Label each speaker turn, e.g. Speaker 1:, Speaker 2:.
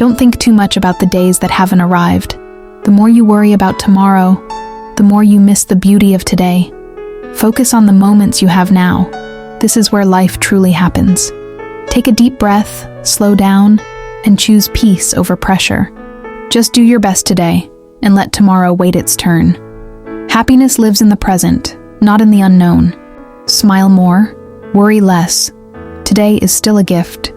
Speaker 1: Don't think too much about the days that haven't arrived. The more you worry about tomorrow, the more you miss the beauty of today. Focus on the moments you have now. This is where life truly happens. Take a deep breath, slow down, and choose peace over pressure. Just do your best today, and let tomorrow wait its turn. Happiness lives in the present, not in the unknown. Smile more, worry less. Today is still a gift.